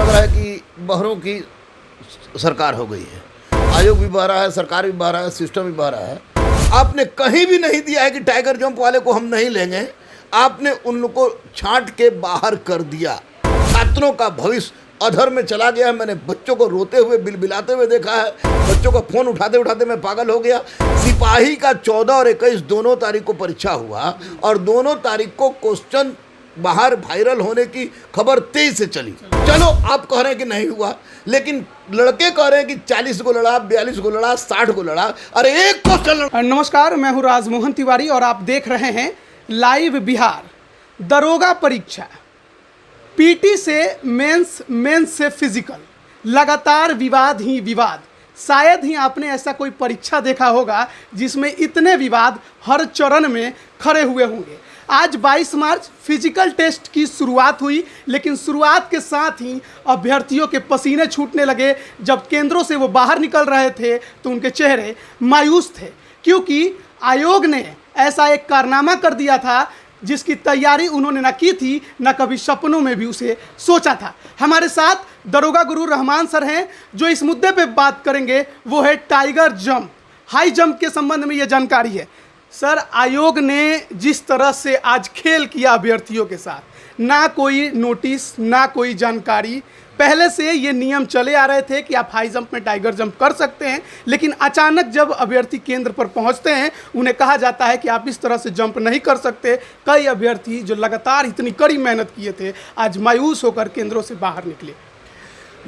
लग रहा है कि बहरों की सरकार हो गई है। आयोग भी बह रहा है, सरकार भी बह रहा है, सिस्टम भी बह रहा है। आपने कहीं भी नहीं दिया है कि टाइगर जंप वाले को हम नहीं लेंगे। आपने उन लोग को छांट के बाहर कर दिया। छात्रों का भविष्य अधर में चला गया है। मैंने बच्चों को रोते हुए बिलबिलाते हुए देखा है। बच्चों का फ़ोन उठाते उठाते मैं पागल हो गया। सिपाही का 14 और 21 दोनों तारीख को परीक्षा हुआ और दोनों तारीख को क्वेश्चन बाहर वायरल होने की खबर तेज से चली। चलो आप कह रहे हैं कि नहीं हुआ, लेकिन लड़के कह रहे हैं कि 40 को लड़ा, 42 को लड़ा, 60 को लड़ा। अरे एक क्वेश्चन लड़ा। नमस्कार, मैं हूं राजमोहन तिवारी और आप देख रहे हैं लाइव बिहार। दरोगा परीक्षा, पीटी से मेंस से फिजिकल, लगातार विवाद ही विवाद। शायद ही आपने ऐसा कोई परीक्षा देखा होगा जिसमें इतने विवाद हर चरण में खड़े हुए होंगे। आज 22 मार्च फिजिकल टेस्ट की शुरुआत हुई, लेकिन शुरुआत के साथ ही अभ्यर्थियों के पसीने छूटने लगे। जब केंद्रों से वो बाहर निकल रहे थे तो उनके चेहरे मायूस थे, क्योंकि आयोग ने ऐसा एक कारनामा कर दिया था जिसकी तैयारी उन्होंने ना की थी, ना कभी सपनों में भी उसे सोचा था। हमारे साथ दरोगा गुरु रहमान सर हैं, जो इस मुद्दे पे बात करेंगे। वो है टाइगर जंप, हाई जंप के संबंध में ये जानकारी है। सर, आयोग ने जिस तरह से आज खेल किया अभ्यर्थियों के साथ, ना कोई नोटिस ना कोई जानकारी। पहले से ये नियम चले आ रहे थे कि आप हाई जंप में टाइगर जंप कर सकते हैं, लेकिन अचानक जब अभ्यर्थी केंद्र पर पहुंचते हैं उन्हें कहा जाता है कि आप इस तरह से जंप नहीं कर सकते। कई अभ्यर्थी जो लगातार इतनी कड़ी मेहनत किए थे आज मायूस होकर केंद्रों से बाहर निकले।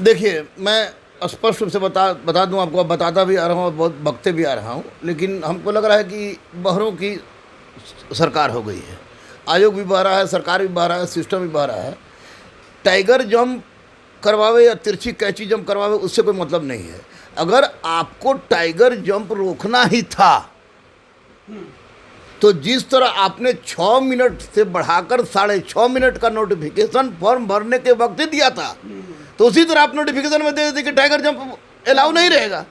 देखिए, मैं स्पष्ट रूप से बता दूं आपको, बताता भी आ रहा हूँ और बहुत बकते भी आ रहा हूँ, लेकिन हमको लग रहा है कि बहरों की सरकार हो गई है। आयोग भी बह रहा है, सरकार भी बह रहा है, सिस्टम भी बह रहा है। टाइगर जंप करवावे या तिरछी कैची जंप करवावे, उससे कोई मतलब नहीं है। अगर आपको टाइगर जंप रोकना ही था तो जिस तरह आपने 6 मिनट से बढ़ाकर 6.5 मिनट का नोटिफिकेशन फॉर्म भरने के वक्त ही दिया था, तो उसी तरह आप नोटिफिकेशन में दे देते कि टाइगर जंप अलाउ नहीं रहेगा।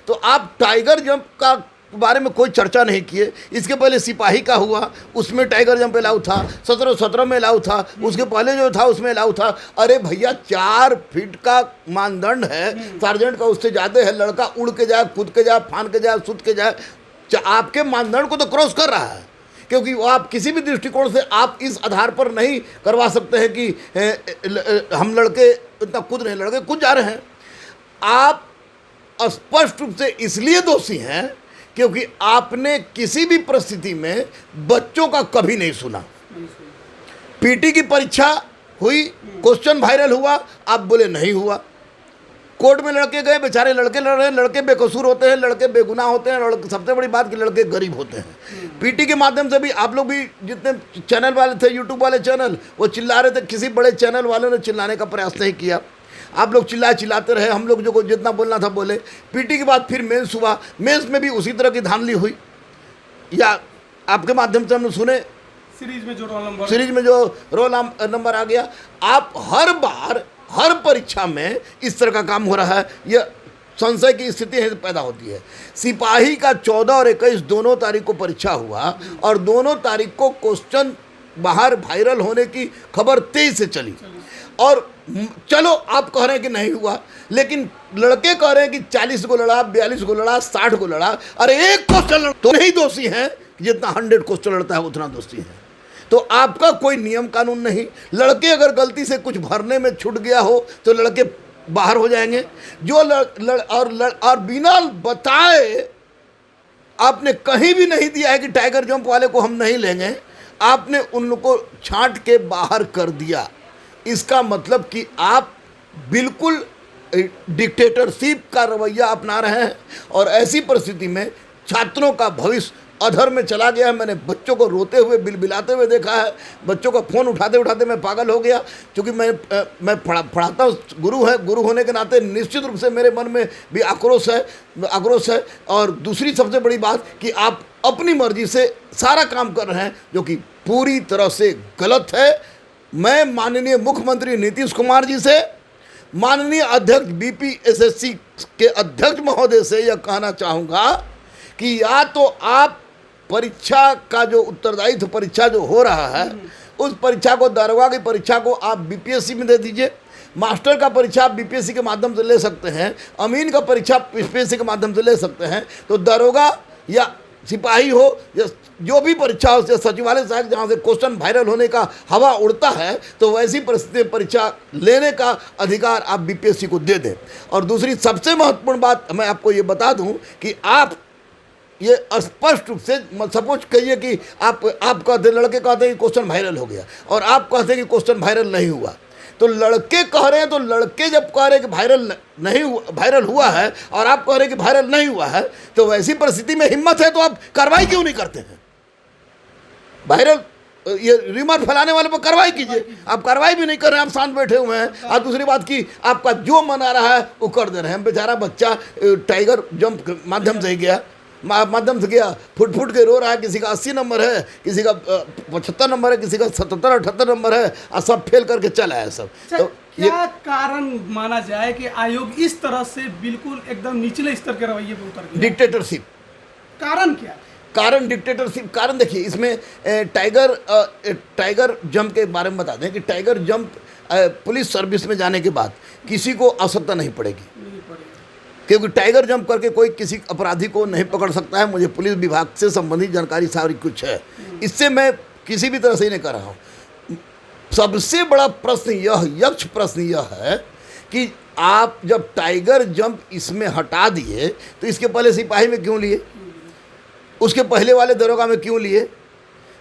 तो आप टाइगर जंप का बारे में कोई चर्चा नहीं किए। इसके पहले सिपाही का हुआ, उसमें टाइगर जंप अलाउ था, 17 में अलाउ था, उसके पहले जो था उसमें अलाउ था। अरे भैया, 4 फीट का मानदंड है, सार्जेंट का उससे ज़्यादा है। लड़का उड़ के जाए, कूद के जाए, फान के जाए, सूत के जाए, आपके मानदंड को तो क्रॉस कर रहा है। क्योंकि वो आप किसी भी दृष्टिकोण से आप इस आधार पर नहीं करवा सकते हैं कि हम लड़के इतना कूद रहे हैं, लड़के कूद जा रहे हैं। आप स्पष्ट रूप से इसलिए दोषी हैं क्योंकि आपने किसी भी परिस्थिति में बच्चों का कभी नहीं सुना। पीटी की परीक्षा हुई, क्वेश्चन वायरल हुआ, आप बोले नहीं हुआ। कोर्ट में लड़के गए, बेचारे लड़के लड़ रहे हैं। लड़के बेकसूर होते हैं, लड़के बेगुनाह होते हैं। सबसे बड़ी बात कि लड़के गरीब होते हैं। पीटी के माध्यम से भी आप लोग भी, जितने चैनल वाले थे, यूट्यूब वाले चैनल, वो चिल्ला रहे थे। किसी बड़े चैनल वालों ने चिल्लाने का प्रयास नहीं किया। आप लोग चिल्लाते रहे, हम लोग जो जितना बोलना था बोले। पीटी के बाद फिर मेंस हुआ, मेंस में भी उसी तरह की धांधली हुई। या आपके माध्यम से हमने सुने, सीरीज में जो रोल नंबर आ गया। आप हर बार हर परीक्षा में इस तरह का काम हो रहा है। यह संशय की स्थिति पैदा होती है। सिपाही का 14 और 21 दोनों तारीख को परीक्षा हुआ और दोनों तारीख को क्वेश्चन बाहर वायरल होने की खबर तेज से चली। और चलो आप कह रहे हैं कि नहीं हुआ, लेकिन लड़के कह रहे हैं कि 40 को लड़ा, 42 को लड़ा, 60 को लड़ा। अरे एक क्वेश्चन तो नहीं दोषी हैं, जितना 100 क्वेश्चन लड़ता है उतना दोषी है। तो आपका कोई नियम कानून नहीं। लड़के अगर गलती से कुछ भरने में छूट गया हो तो लड़के बाहर हो जाएंगे। जो और बिना बताए आपने कहीं भी नहीं दिया है कि टाइगर जंप वाले को हम नहीं लेंगे। आपने उन लोग को छांट के बाहर कर दिया। इसका मतलब कि आप बिल्कुल डिक्टेटरशिप का रवैया अपना रहे हैं और ऐसी परिस्थिति में छात्रों का भविष्य अधर में चला गया है। मैंने बच्चों को रोते हुए बिलबिलाते हुए देखा है। बच्चों का फ़ोन उठाते उठाते मैं पागल हो गया, क्योंकि मैं पढ़ाता हूँ, गुरु होने के नाते निश्चित रूप से मेरे मन में भी आक्रोश है। और दूसरी सबसे बड़ी बात कि आप अपनी मर्जी से सारा काम कर रहे हैं, जो कि पूरी तरह से गलत है। मैं माननीय मुख्यमंत्री नीतीश कुमार जी से, माननीय अध्यक्ष बीपीएसएससी के अध्यक्ष महोदय से यह कहना चाहूँगा कि या तो आप परीक्षा का जो उत्तरदायित्व परीक्षा जो हो रहा है, उस परीक्षा को, दरोगा की परीक्षा को आप बीपीएससी में दे दीजिए। मास्टर का परीक्षा आप बीपीएससी के माध्यम से ले सकते हैं, अमीन का परीक्षा आप यूपीएससी के माध्यम से ले सकते हैं, तो दरोगा या सिपाही हो या जो भी परीक्षा हो, या सचिवालय सहायक जहाँ से क्वेश्चन वायरल होने का हवा उड़ता है, तो वैसी परिस्थिति में परीक्षा लेने का अधिकार आप बीपीएससी को दे दें। और दूसरी सबसे महत्वपूर्ण बात मैं आपको ये बता दूं कि आप ये स्पष्ट रूप से सपोज कहिए कि आप कहते, लड़के कहते हैं कि क्वेश्चन वायरल हो गया और आप कहते हैं कि क्वेश्चन वायरल नहीं हुआ, तो लड़के कह रहे हैं, तो लड़के जब कह रहे हैं कि वायरल हुआ है और आप कह रहे हैं कि वायरल नहीं हुआ है, तो वैसी परिस्थिति में हिम्मत है तो आप कार्रवाई क्यों नहीं करते हैं? वायरल ये रिमर फैलाने वाले पर कार्रवाई कीजिए, आप कार्रवाई भी नहीं कर रहे हैं, आप शांत बैठे हुए हैं। और दूसरी बात की आपका जो मन आ रहा है वो कर दे रहे हैं। बेचारा बच्चा टाइगर जंप के माध्यम से गया, फुट के रो रहा है, किसी का 80 नंबर है, किसी का 75 नंबर है, किसी का 77-78 नंबर है, और सब फेल करके चला है सब। तो क्या कारण माना जाए कि आयोग इस तरह से बिल्कुल एकदम निचले स्तर के रवैये पर उतर गया? डिक्टेटरशिप। कारण क्या? कारण डिक्टेटरशिप। कारण देखिए, इसमें टाइगर जंप के बारे में बता दें कि टाइगर जंप पुलिस सर्विस में जाने के बाद किसी को आवश्यकता नहीं पड़ेगी, क्योंकि टाइगर जंप करके कोई किसी अपराधी को नहीं पकड़ सकता है। मुझे पुलिस विभाग से संबंधित जानकारी सारी कुछ है, इससे मैं किसी भी तरह से नहीं कर रहा हूँ। सबसे बड़ा प्रश्न यक्ष प्रश्न यह है कि आप जब टाइगर जंप इसमें हटा दिए तो इसके पहले सिपाही में क्यों लिए, उसके पहले वाले दरोगा में क्यों लिए?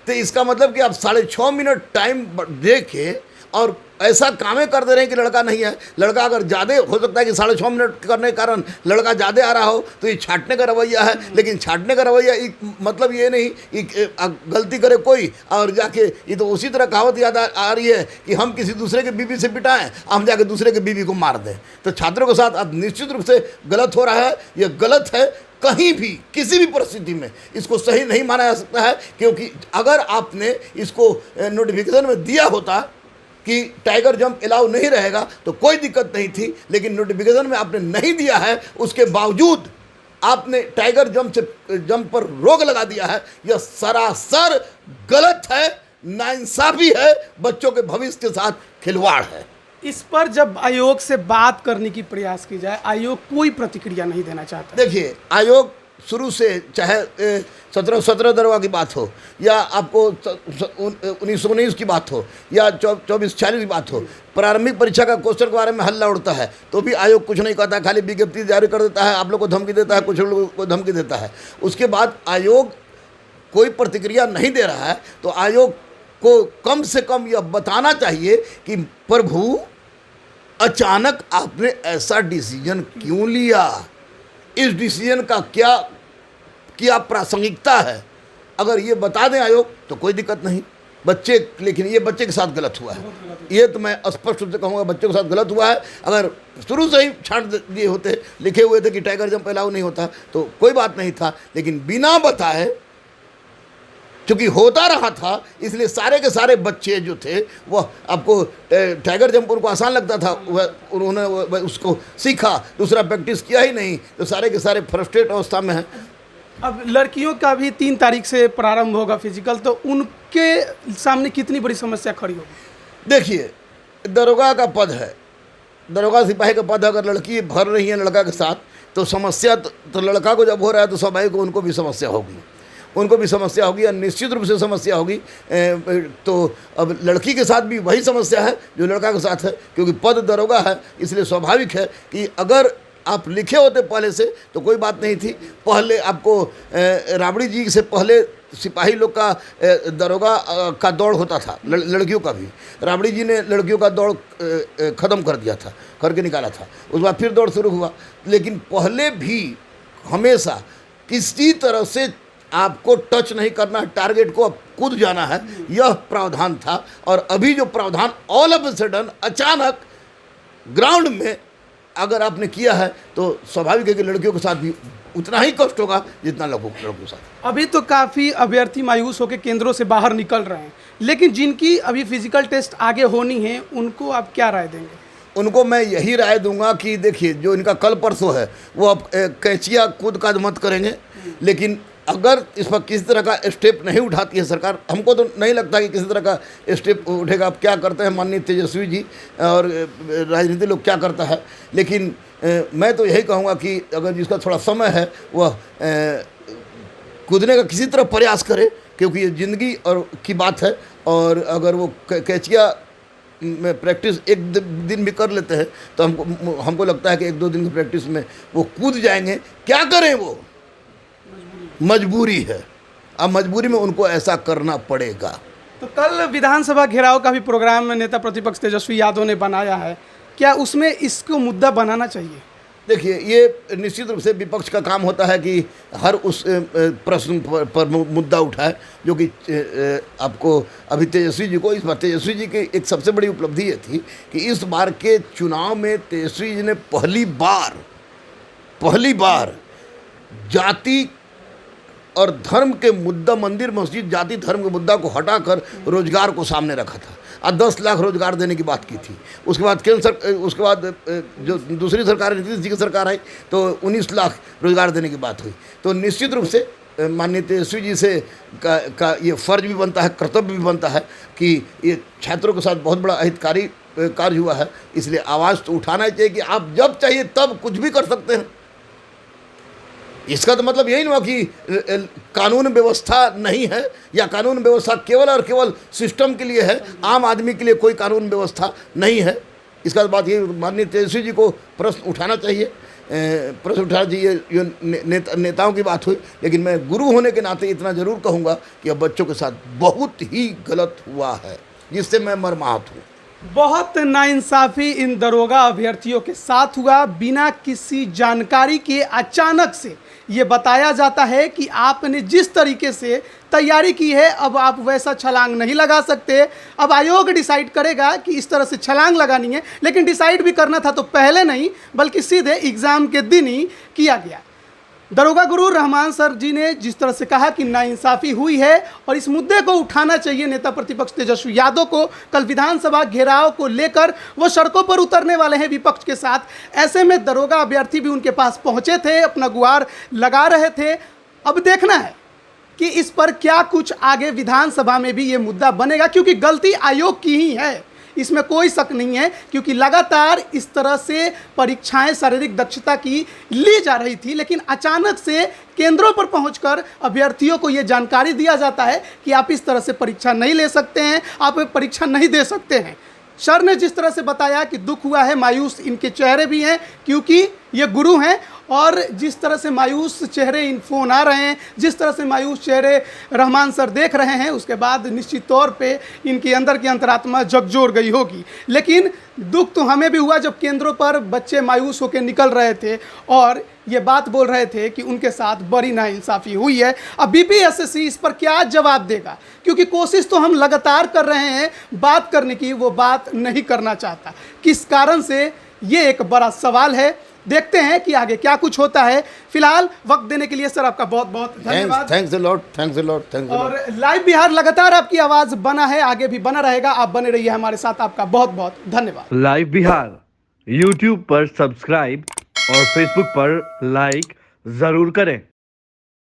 तो इसका मतलब कि आप 6.5 मिनट टाइम दे के और ऐसा कामें कर दे रहे हैं कि लड़का नहीं है। लड़का अगर ज़्यादा हो सकता है कि 6.5 मिनट करने के कारण लड़का ज़्यादा आ रहा हो, तो ये छाटने का रवैया है। लेकिन छाटने का रवैया मतलब ये नहीं कि गलती करे कोई और जाके, ये तो उसी तरह कहावत याद आ रही है कि हम किसी दूसरे के बीवी से पिटाएं, हम जाके दूसरे के बीवी को मार दें। तो छात्रों के साथ अब निश्चित रूप से गलत हो रहा है, यह गलत है। कहीं भी किसी भी परिस्थिति में इसको सही नहीं माना जा सकता है, क्योंकि अगर आपने इसको नोटिफिकेशन में दिया होता कि टाइगर जंप अलाउ नहीं रहेगा तो कोई दिक्कत नहीं थी, लेकिन नोटिफिकेशन में आपने नहीं दिया है, उसके बावजूद आपने टाइगर जंप पर रोक लगा दिया है। यह सरासर गलत है, नाइंसाफी है, बच्चों के भविष्य के साथ खिलवाड़ है। इस पर जब आयोग से बात करने की प्रयास की जाए, आयोग कोई प्रतिक्रिया नहीं देना चाहता। देखिए, आयोग शुरू से चाहे 17 दरोगा की बात हो या आपको 1919 की बात हो या 24-40 की बात हो, प्रारंभिक परीक्षा का क्वेश्चन के बारे में हल्ला उड़ता है तो भी आयोग कुछ नहीं कहता, खाली विज्ञप्ति जारी कर देता है, आप लोग को धमकी देता है, कुछ लोगों को धमकी देता है। उसके बाद आयोग कोई प्रतिक्रिया नहीं दे रहा है, तो आयोग को कम से कम यह बताना चाहिए कि प्रभु अचानक आपने ऐसा डिसीजन क्यों लिया, इस डिसीजन का क्या प्रासंगिकता है। अगर ये बता दें आयोग तो कोई दिक्कत नहीं, लेकिन ये बच्चे के साथ गलत हुआ है, ये तो मैं स्पष्ट रूप से कहूँगा, बच्चों के साथ गलत हुआ है। अगर शुरू से ही छांट दिए होते, लिखे हुए थे कि टाइगर जंप अलाउ नहीं होता, तो कोई बात नहीं था। लेकिन बिना बताए, चूँकि होता रहा था, इसलिए सारे के सारे बच्चे जो थे वह आपको टाइगर जंप उनको आसान लगता था, उन्होंने उसको सीखा, दूसरा प्रैक्टिस किया ही नहीं, तो सारे के सारे फ्रस्ट्रेट अवस्था में हैं। अब लड़कियों का भी 3 तारीख से प्रारंभ होगा फिजिकल, तो उनके सामने कितनी बड़ी समस्या खड़ी होगी? देखिए, दरोगा का पद है, दरोगा सिपाही का पद, अगर लड़की भर रही है लड़का के साथ तो समस्या तो लड़का को जब हो रहा है तो स्वाभाविक को उनको भी समस्या होगी, और निश्चित रूप से समस्या होगी। तो अब लड़की के साथ भी वही समस्या है जो लड़का के साथ है, क्योंकि पद दरोगा है, इसलिए स्वाभाविक है कि अगर आप लिखे होते पहले से तो कोई बात नहीं थी। पहले आपको राबड़ी जी से पहले सिपाही लोग का दरोगा का दौड़ होता था, लड़कियों का भी। राबड़ी जी ने लड़कियों का दौड़ ख़त्म कर दिया था, करके निकाला था, उसके बाद फिर दौड़ शुरू हुआ। लेकिन पहले भी हमेशा किसी तरह से आपको टच नहीं करना है, टारगेट को कूद जाना है, यह प्रावधान था। और अभी जो प्रावधान ऑल ऑफ अ सडन अचानक ग्राउंड में अगर आपने किया है तो स्वाभाविक है कि लड़कियों के साथ भी उतना ही कष्ट होगा जितना लड़कों के साथ। अभी तो काफ़ी अभ्यर्थी मायूस होकर केंद्रों से बाहर निकल रहे हैं, लेकिन जिनकी अभी फिजिकल टेस्ट आगे होनी है उनको आप क्या राय देंगे? उनको मैं यही राय दूंगा कि देखिए, जो इनका कल परसों है वो अब कैचिया कूद काद मत करेंगे, लेकिन अगर इस पर किसी तरह का स्टेप नहीं उठाती है सरकार, हमको तो नहीं लगता कि किसी तरह का स्टेप उठेगा। अब क्या करते हैं माननीय तेजस्वी जी और राजनीति लोग क्या करता है, लेकिन मैं तो यही कहूँगा कि अगर जिसका थोड़ा समय है वह कूदने का किसी तरह प्रयास करे, क्योंकि ये ज़िंदगी और की बात है। और अगर वो कैचिया में प्रैक्टिस एक दिन भी कर लेते हैं तो हमको लगता है कि 1-2 दिन की प्रैक्टिस में वो कूद जाएंगे। क्या करें, वो मजबूरी है। अब मजबूरी में उनको ऐसा करना पड़ेगा। तो कल विधानसभा घेराव का भी प्रोग्राम नेता प्रतिपक्ष तेजस्वी यादव ने बनाया है, क्या उसमें इसको मुद्दा बनाना चाहिए? देखिए, ये निश्चित रूप से विपक्ष का काम होता है कि हर उस प्रश्न पर मुद्दा उठाए, जो कि आपको अभी तेजस्वी जी को, इस बार तेजस्वी जी की एक सबसे बड़ी उपलब्धि ये थी कि इस बार के चुनाव में तेजस्वी जी ने पहली बार जाति और धर्म के मुद्दा, मंदिर मस्जिद जाति धर्म के मुद्दा को हटाकर रोजगार को सामने रखा था और 10 लाख रोजगार देने की बात की थी। उसके बाद उसके बाद जो दूसरी सरकार, नीतीश जी की सरकार आई तो 19 लाख रोजगार देने की बात हुई। तो निश्चित रूप से माननीय तेजस्वी जी से का ये फर्ज भी बनता है, कर्तव्य भी बनता है कि ये छात्रों के साथ बहुत बड़ा अहितकारी कार्य हुआ है, इसलिए आवाज़ तो उठाना ही चाहिए कि आप जब चाहिए तब कुछ भी कर सकते हैं। इसका तो मतलब यही नहीं हुआ कि कानून व्यवस्था नहीं है या कानून व्यवस्था केवल और केवल सिस्टम के लिए है, आम आदमी के लिए कोई कानून व्यवस्था नहीं है। इसका बात ये माननीय तेजस्वी जी को प्रश्न उठाना चाहिए। प्रश्न उठाना चाहिए। ये नेताओं की बात हुई, लेकिन मैं गुरु होने के नाते इतना ज़रूर कहूँगा कि अब बच्चों के साथ बहुत ही गलत हुआ है, जिससे मैं मर्माहत हूँ। बहुत नाइंसाफ़ी इन दरोगा अभ्यर्थियों के साथ हुआ। बिना किसी जानकारी के अचानक से ये बताया जाता है कि आपने जिस तरीके से तैयारी की है अब आप वैसा छलांग नहीं लगा सकते। अब आयोग डिसाइड करेगा कि इस तरह से छलांग लगानी है, लेकिन डिसाइड भी करना था तो पहले नहीं बल्कि सीधे एग्ज़ाम के दिन ही किया गया। दरोगा गुरु रहमान सर जी ने जिस तरह से कहा कि नाइंसाफ़ी हुई है और इस मुद्दे को उठाना चाहिए नेता प्रतिपक्ष तेजस्वी यादव को। कल विधानसभा घेराव को लेकर वो सड़कों पर उतरने वाले हैं विपक्ष के साथ। ऐसे में दरोगा अभ्यर्थी भी उनके पास पहुंचे थे, अपना गुहार लगा रहे थे। अब देखना है कि इस पर क्या कुछ आगे विधानसभा में भी ये मुद्दा बनेगा, क्योंकि गलती आयोग की ही है, इसमें कोई शक नहीं है। क्योंकि लगातार इस तरह से परीक्षाएं शारीरिक दक्षता की ली जा रही थी, लेकिन अचानक से केंद्रों पर पहुंचकर अभ्यर्थियों को ये जानकारी दिया जाता है कि आप इस तरह से परीक्षा नहीं ले सकते हैं, आप परीक्षा नहीं दे सकते हैं। सर ने जिस तरह से बताया कि दुख हुआ है, मायूस इनके चेहरे भी हैं, क्योंकि ये गुरु हैं। और जिस तरह से मायूस चेहरे इन फोन आ रहे हैं, जिस तरह से मायूस चेहरे रहमान सर देख रहे हैं, उसके बाद निश्चित तौर पे इनके अंदर की अंतरात्मा झकझोर गई होगी। लेकिन दुख तो हमें भी हुआ जब केंद्रों पर बच्चे मायूस होकर निकल रहे थे और ये बात बोल रहे थे कि उनके साथ बड़ी नाइंसाफ़ी हुई है। अब बीपीएससी इस पर क्या जवाब देगा, क्योंकि कोशिश तो हम लगातार कर रहे हैं बात करने की, वो बात नहीं करना चाहता। किस कारण से, ये एक बड़ा सवाल है। देखते हैं कि आगे क्या कुछ होता है। फिलहाल वक्त देने के लिए सर आपका बहुत बहुत धन्यवाद। Thanks a lot. और लाइव बिहार लगातार आपकी आवाज़ बना है, आगे भी बना रहेगा। आप बने रहिए हमारे साथ। आपका बहुत बहुत धन्यवाद। लाइव बिहार यूट्यूब पर सब्सक्राइब और फेसबुक पर लाइक जरूर करें।